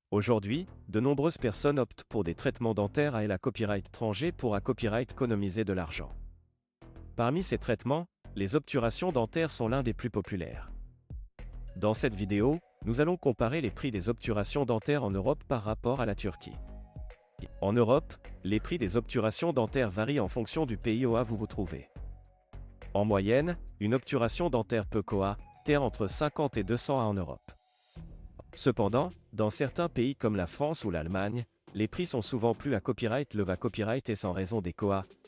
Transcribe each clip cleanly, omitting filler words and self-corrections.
Aujourd'hui, de nombreuses personnes optent pour des traitements dentaires à la copyright étranger pour à copyright économiser de l'argent. Parmi ces traitements, les obturations dentaires sont l'un des plus populaires. Dans cette vidéo, nous allons comparer les prix des obturations dentaires en Europe par rapport à la Turquie. En Europe, les prix des obturations dentaires varient en fonction du pays où vous vous trouvez. En moyenne, une obturation dentaire peut coûter entre 50 et 200 € en Europe. Cependant, dans certains pays comme la France ou l'Allemagne, les prix sont souvent plus à copyright le va copyright et en raison des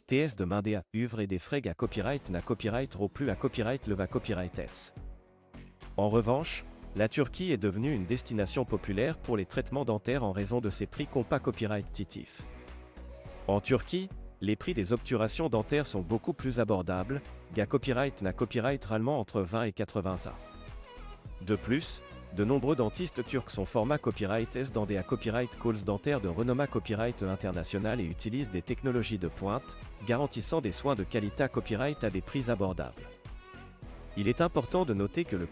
TS de main des uvres et des frais à copyright na copyright plus à copyright le va copyright s. En revanche, la Turquie est devenue une destination populaire pour les traitements dentaires en raison de ses prix compas copyright titif. En Turquie, les prix des obturations dentaires sont beaucoup plus abordables, ga copyright na copyright rallement entre 20 et 80 €. De plus, de nombreux dentistes turcs sont format copyright S dans des copyright calls dentaires de renomma copyright international et utilisent des technologies de pointe, garantissant des soins de qualité copyright à des prix abordables. Il est important de noter que le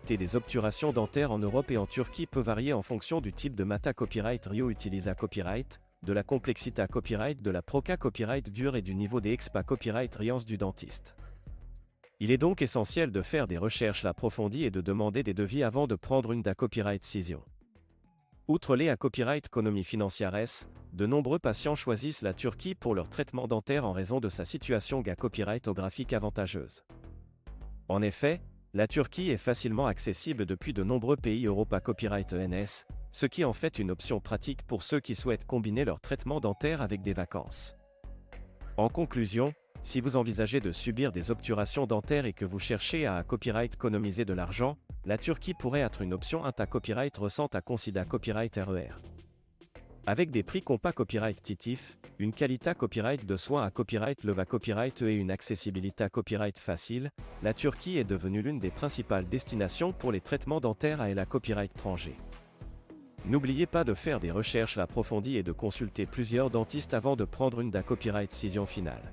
des obturations dentaires en Europe et en Turquie peut varier en fonction du type de mata copyright Rio utilisa copyright, de la complexité copyright, de la proca copyright dure et du niveau des expa copyright riance du dentiste. Il est donc essentiel de faire des recherches approfondies et de demander des devis avant de prendre une copyright décision. Outre les copyright économie financière S, de nombreux patients choisissent la Turquie pour leur traitement dentaire en raison de sa situation copyright graphique avantageuse. En effet, la Turquie est facilement accessible depuis de nombreux pays Europa copyright ENS, ce qui en fait une option pratique pour ceux qui souhaitent combiner leur traitement dentaire avec des vacances. En conclusion, si vous envisagez de subir des obturations dentaires et que vous cherchez à copyright économiser de l'argent, la Turquie pourrait être une option copyright récente à considérer copyright RER. Avec des prix compas copyright titif, une qualité copyright de soins à copyright le va copyright et une accessibilité à copyright facile, la Turquie est devenue l'une des principales destinations pour les traitements dentaires à la copyright étranger. N'oubliez pas de faire des recherches approfondies et de consulter plusieurs dentistes avant de prendre une copyright décision finale.